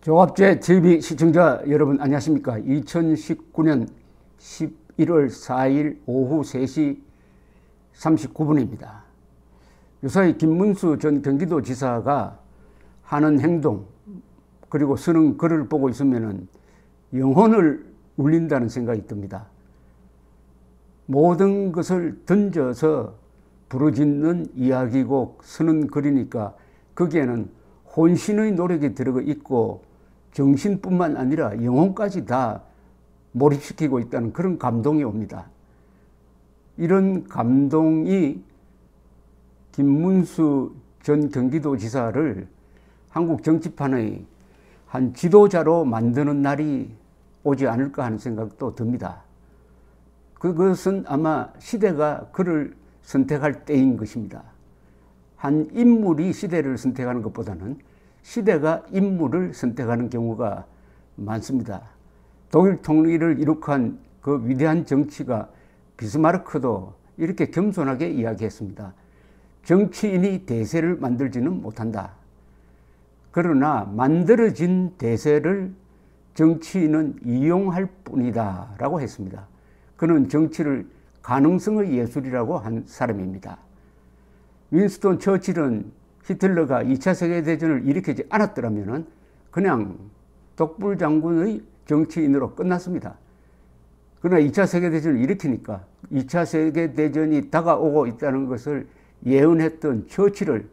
종합제 TV 시청자 여러분 안녕하십니까. 2019년 11월 4일 오후 3시 39분입니다. 요사이 김문수 전 경기도지사가 하는 행동 그리고 쓰는 글을 보고 있으면 영혼을 울린다는 생각이 듭니다. 모든 것을 던져서 부르짖는 이야기고 쓰는 글이니까 거기에는 혼신의 노력이 들어가 있고 정신뿐만 아니라 영혼까지 다 몰입시키고 있다는 그런 감동이 옵니다. 이런 감동이 김문수 전 경기도지사를 한국 정치판의 한 지도자로 만드는 날이 오지 않을까 하는 생각도 듭니다. 그것은 아마 시대가 그를 선택할 때인 것입니다. 한 인물이 시대를 선택하는 것보다는 시대가 인물을 선택하는 경우가 많습니다. 독일 통일을 이룩한 그 위대한 정치가 비스마르크도 이렇게 겸손하게 이야기했습니다. 정치인이 대세를 만들지는 못한다. 그러나 만들어진 대세를 정치인은 이용할 뿐이다 라고 했습니다. 그는 정치를 가능성의 예술이라고 한 사람입니다. 윈스턴 처칠은 히틀러가 2차 세계대전을 일으키지 않았더라면 그냥 독불 장군의 정치인으로 끝났습니다. 그러나 2차 세계대전을 일으키니까 2차 세계대전이 다가오고 있다는 것을 예언했던 처칠을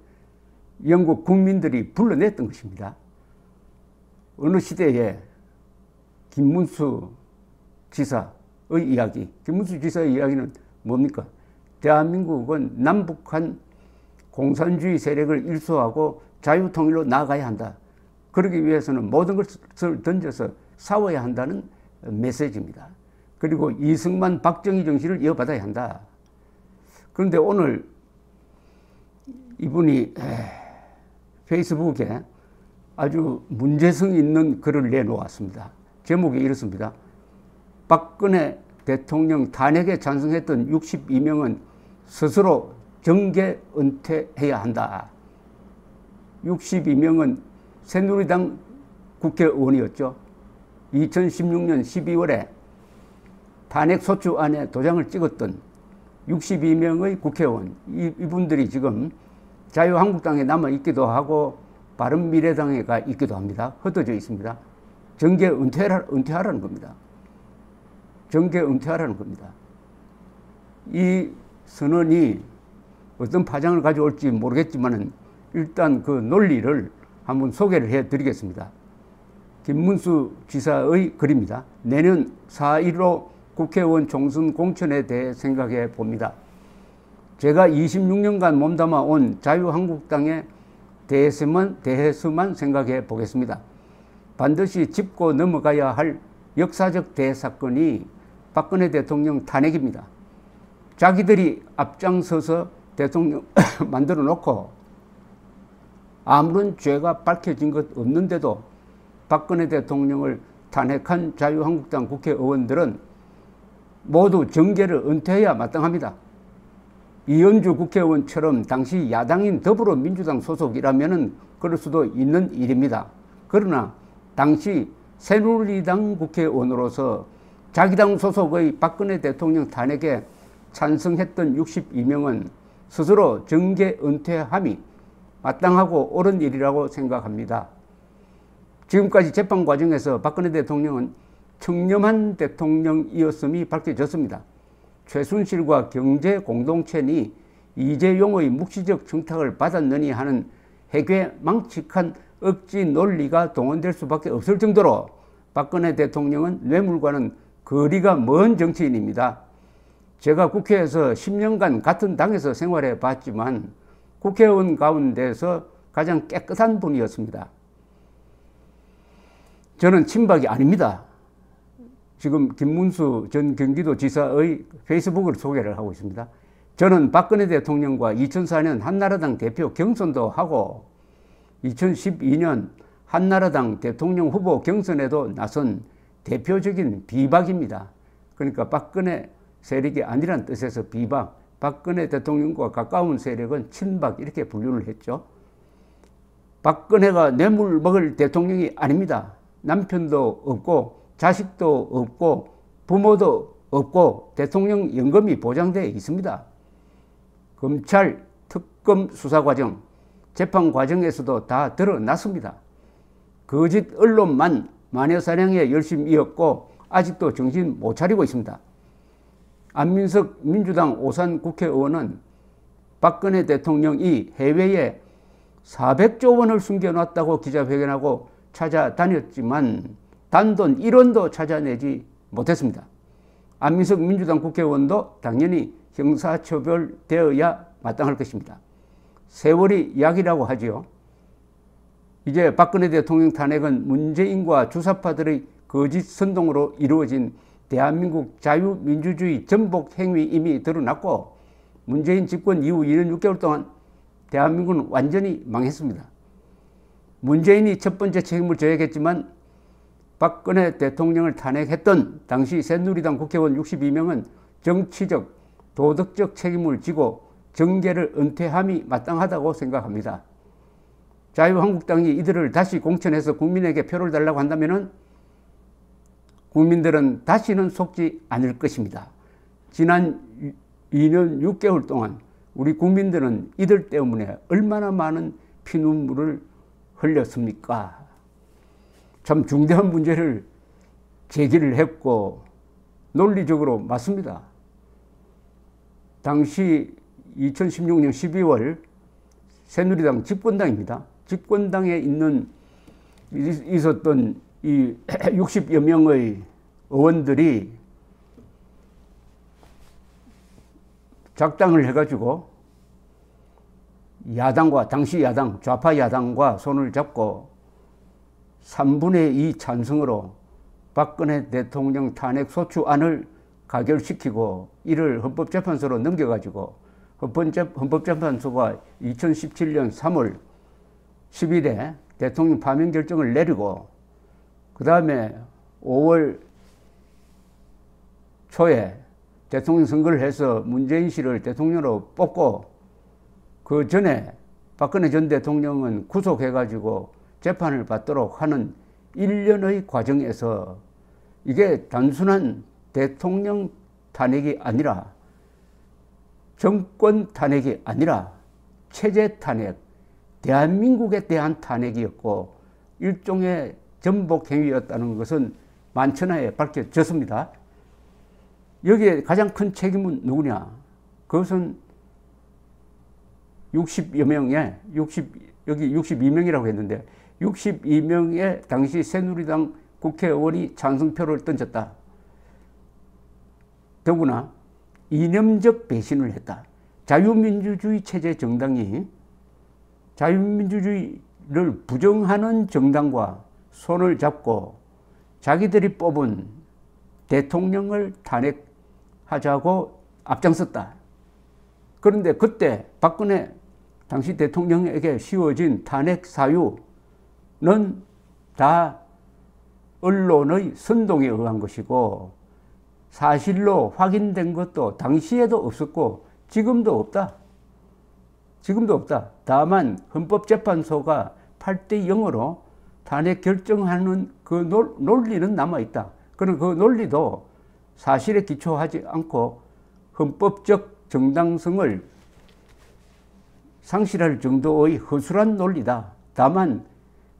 영국 국민들이 불러냈던 것입니다. 어느 시대에 김문수 지사의 이야기, 김문수 지사의 이야기는 뭡니까? 대한민국은 남북한 공산주의 세력을 일소하고 자유통일로 나아가야 한다. 그러기 위해서는 모든 것을 던져서 싸워야 한다는 메시지입니다. 그리고 이승만, 박정희 정신을 이어받아야 한다. 그런데 오늘 이분이 페이스북에 아주 문제성 있는 글을 내놓았습니다. 제목이 이렇습니다. 박근혜 대통령 탄핵에 찬성했던 62명은 스스로 정계 은퇴해야 한다. 62명은 새누리당 국회의원이었죠. 2016년 12월에 탄핵소추안에 도장을 찍었던 62명의 국회의원, 이분들이 지금 자유한국당에 남아있기도 하고 바른미래당에 가 있기도 합니다. 흩어져 있습니다. 정계 은퇴하라는 겁니다. 정계 은퇴하라는 겁니다. 이 선언이 어떤 파장을 가져올지 모르겠지만 일단 그 논리를 한번 소개를 해드리겠습니다. 김문수 지사의 글입니다. 내년 4.15 국회의원 총선 공천에 대해 생각해 봅니다. 제가 26년간 몸담아 온 자유한국당의 대해서만 생각해 보겠습니다. 반드시 짚고 넘어가야 할 역사적 대사건이 박근혜 대통령 탄핵입니다. 자기들이 앞장서서 대통령 만들어 놓고 아무런 죄가 밝혀진 것 없는데도 박근혜 대통령을 탄핵한 자유한국당 국회의원들은 모두 정계를 은퇴해야 마땅합니다. 이현주 국회의원처럼 당시 야당인 더불어민주당 소속이라면 그럴 수도 있는 일입니다. 그러나 당시 새누리당 국회의원으로서 자기 당 소속의 박근혜 대통령 탄핵에 찬성했던 62명은 스스로 정계 은퇴함이 마땅하고 옳은 일이라고 생각합니다. 지금까지 재판 과정에서 박근혜 대통령은 청렴한 대통령이었음이 밝혀졌습니다. 최순실과 경제공동체니 이재용의 묵시적 청탁을 받았느니 하는 해괴망측한 억지 논리가 동원될 수밖에 없을 정도로 박근혜 대통령은 뇌물과는 거리가 먼 정치인입니다. 제가 국회에서 10년간 같은 당에서 생활해 봤지만 국회의원 가운데서 가장 깨끗한 분이었습니다. 저는 친박이 아닙니다. 지금 김문수 전 경기도지사의 페이스북을 소개를 하고 있습니다. 저는 박근혜 대통령과 2004년 한나라당 대표 경선도 하고 2012년 한나라당 대통령 후보 경선에도 나선 대표적인 비박입니다. 그러니까 박근혜 세력이 아니란 뜻에서 비박, 박근혜 대통령과 가까운 세력은 친박 이렇게 분류를 했죠. 박근혜가 뇌물 먹을 대통령이 아닙니다. 남편도 없고 자식도 없고 부모도 없고 대통령 연금이 보장되어 있습니다. 검찰 특검 수사 과정, 재판 과정에서도 다 드러났습니다. 거짓 언론만 마녀사냥에 열심히 이었고 아직도 정신 못 차리고 있습니다. 안민석 민주당 오산 국회의원은 박근혜 대통령이 해외에 400조 원을 숨겨놨다고 기자회견하고 찾아다녔지만 단돈 1원도 찾아내지 못했습니다. 안민석 민주당 국회의원도 당연히 형사처벌되어야 마땅할 것입니다. 세월이 약이라고 하지요. 이제 박근혜 대통령 탄핵은 문재인과 주사파들의 거짓 선동으로 이루어진 대한민국 자유민주주의 전복 행위 이미 드러났고 문재인 집권 이후 2년 6개월 동안 대한민국은 완전히 망했습니다. 문재인이 첫 번째 책임을 져야겠지만 박근혜 대통령을 탄핵했던 당시 새누리당 국회의원 62명은 정치적, 도덕적 책임을 지고 정계를 은퇴함이 마땅하다고 생각합니다. 자유한국당이 이들을 다시 공천해서 국민에게 표를 달라고 한다면 국민들은 다시는 속지 않을 것입니다. 지난 2년 6개월 동안 우리 국민들은 이들 때문에 얼마나 많은 피눈물을 흘렸습니까? 참 중대한 문제를 제기를 했고 논리적으로 맞습니다. 당시 2016년 12월 새누리당 집권당입니다. 집권당에 있었던 이 60여 명의 의원들이 작당을 해가지고 야당과 당시 야당 좌파 야당과 손을 잡고 3분의 2 찬성으로 박근혜 대통령 탄핵 소추안을 가결시키고 이를 헌법재판소로 넘겨가지고 헌법재판소가 2017년 3월 10일에 대통령 파면 결정을 내리고 그 다음에 5월 초에 대통령 선거를 해서 문재인 씨를 대통령으로 뽑고 그 전에 박근혜 전 대통령은 구속해가지고 재판을 받도록 하는 1년의 과정에서 이게 단순한 대통령 탄핵이 아니라 정권 탄핵이 아니라 체제 탄핵, 대한민국에 대한 탄핵이었고 일종의 전복 행위였다는 것은 만천하에 밝혀졌습니다. 여기에 가장 큰 책임은 누구냐? 그것은 60여 명의 여기 62명이라고 했는데 62명의 당시 새누리당 국회의원이 찬성표를 던졌다. 더구나 이념적 배신을 했다. 자유민주주의 체제 정당이 자유민주주의를 부정하는 정당과 손을 잡고 자기들이 뽑은 대통령을 탄핵하자고 앞장섰다. 그런데 그때 박근혜 당시 대통령에게 씌워진 탄핵 사유는 다 언론의 선동에 의한 것이고 사실로 확인된 것도 당시에도 없었고 지금도 없다. 지금도 없다. 다만 헌법재판소가 8대 0으로 탄핵 결정하는 그 논리는 남아있다. 그럼 그 논리도 사실에 기초하지 않고 헌법적 정당성을 상실할 정도의 허술한 논리다. 다만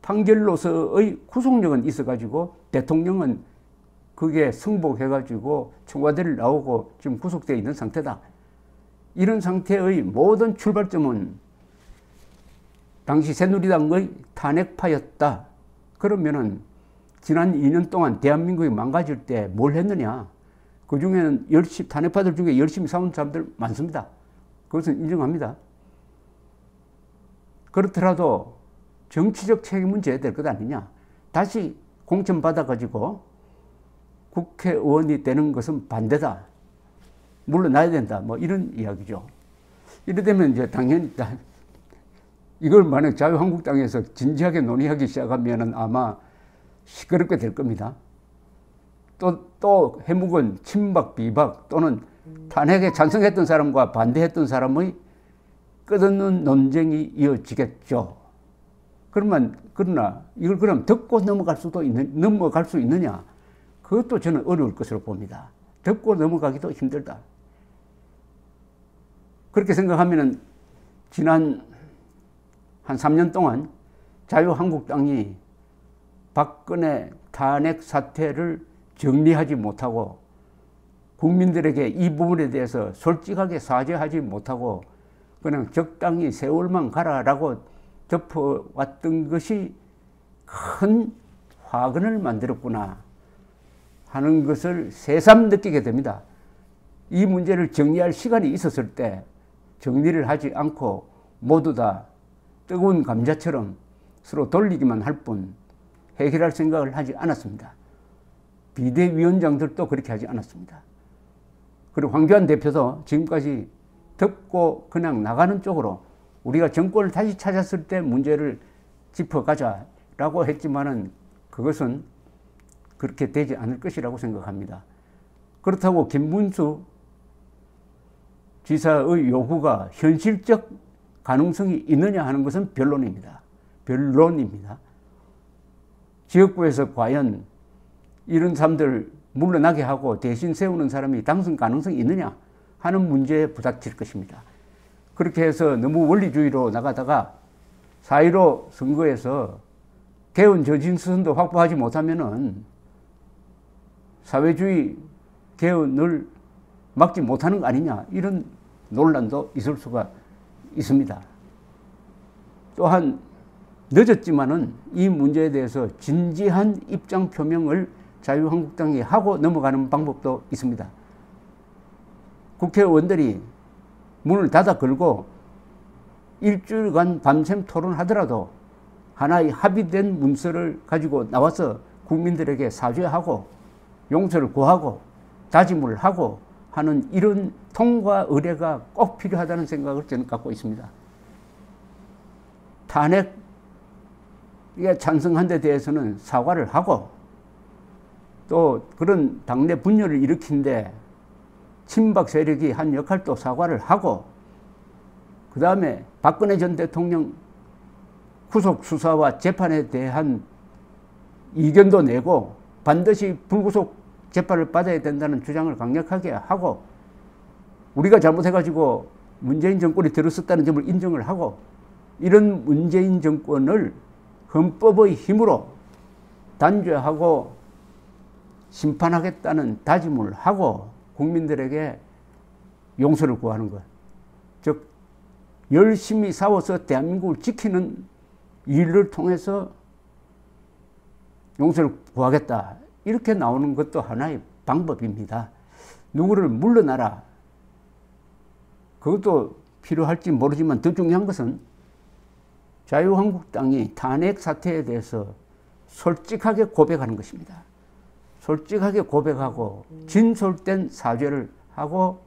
판결로서의 구속력은 있어가지고 대통령은 그게 승복해가지고 청와대를 나오고 지금 구속되어 있는 상태다. 이런 상태의 모든 출발점은 당시 새누리당의 탄핵파였다. 그러면은 지난 2년 동안 대한민국이 망가질 때 뭘 했느냐? 그 중에는 탄핵파들 중에 열심히 싸운 사람들 많습니다. 그것은 인정합니다. 그렇더라도 정치적 책임은 져야 될 것 아니냐? 다시 공천받아가지고 국회의원이 되는 것은 반대다. 물러나야 된다. 뭐 이런 이야기죠. 이래 되면 이제 당연히 이걸 만약 자유한국당에서 진지하게 논의하기 시작하면은 아마 시끄럽게 될 겁니다. 또 해묵은 친박, 비박 또는 탄핵에 찬성했던 사람과 반대했던 사람의 끝없는 논쟁이 이어지겠죠. 그럼 그러나 이걸 그럼 덮고 넘어갈 수 있느냐? 그것도 저는 어려울 것으로 봅니다. 덮고 넘어가기도 힘들다. 그렇게 생각하면은 지난 한 3년 동안 자유한국당이 박근혜 탄핵 사태를 정리하지 못하고 국민들에게 이 부분에 대해서 솔직하게 사죄하지 못하고 그냥 적당히 세월만 가라라고 덮어왔던 것이 큰 화근을 만들었구나 하는 것을 새삼 느끼게 됩니다. 이 문제를 정리할 시간이 있었을 때 정리를 하지 않고 모두 다 뜨거운 감자처럼 서로 돌리기만 할 뿐 해결할 생각을 하지 않았습니다. 비대위원장들도 그렇게 하지 않았습니다. 그리고 황교안 대표도 지금까지 덮고 그냥 나가는 쪽으로 우리가 정권을 다시 찾았을 때 문제를 짚어가자라고 했지만은 그것은 그렇게 되지 않을 것이라고 생각합니다. 그렇다고 김문수 지사의 요구가 현실적 가능성이 있느냐 하는 것은 변론입니다. 지역구에서 과연 이런 사람들 물러나게 하고 대신 세우는 사람이 당선 가능성이 있느냐 하는 문제에 부닥칠 것입니다. 그렇게 해서 너무 원리주의로 나가다가 4.15 선거에서 개헌 저진수선도 확보하지 못하면은 사회주의 개헌을 막지 못하는 거 아니냐 이런 논란도 있을 수가 있습니다. 또한 늦었지만은 이 문제에 대해서 진지한 입장 표명을 자유한국당이 하고 넘어가는 방법도 있습니다. 국회의원들이 문을 닫아 걸고 일주일간 밤샘 토론하더라도 하나의 합의된 문서를 가지고 나와서 국민들에게 사죄하고 용서를 구하고 다짐을 하고 하는 이런 통과 의례가 꼭 필요하다는 생각을 저는 갖고 있습니다. 탄핵에 찬성한 데 대해서는 사과를 하고 또 그런 당내 분열을 일으킨데 친박 세력이 한 역할도 사과를 하고 그 다음에 박근혜 전 대통령 구속 수사와 재판에 대한 이견도 내고 반드시 불구속 재판을 받아야 된다는 주장을 강력하게 하고 우리가 잘못해가지고 문재인 정권이 들어섰다는 점을 인정을 하고 이런 문재인 정권을 헌법의 힘으로 단죄하고 심판하겠다는 다짐을 하고 국민들에게 용서를 구하는 것. 즉 열심히 싸워서 대한민국을 지키는 일을 통해서 용서를 구하겠다. 이렇게 나오는 것도 하나의 방법입니다. 누구를 물러나라. 그것도 필요할지 모르지만 더 중요한 것은 자유한국당이 탄핵 사태에 대해서 솔직하게 고백하는 것입니다. 솔직하게 고백하고 진솔된 사죄를 하고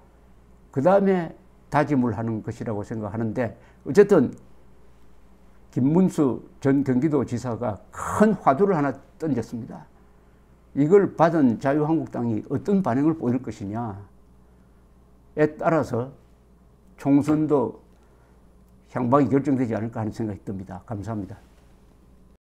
그 다음에 다짐을 하는 것이라고 생각하는데 어쨌든 김문수 전 경기도지사가 큰 화두를 하나 던졌습니다. 이걸 받은 자유한국당이 어떤 반응을 보일 것이냐에 따라서 총선도 향방이 결정되지 않을까 하는 생각이 듭니다. 감사합니다.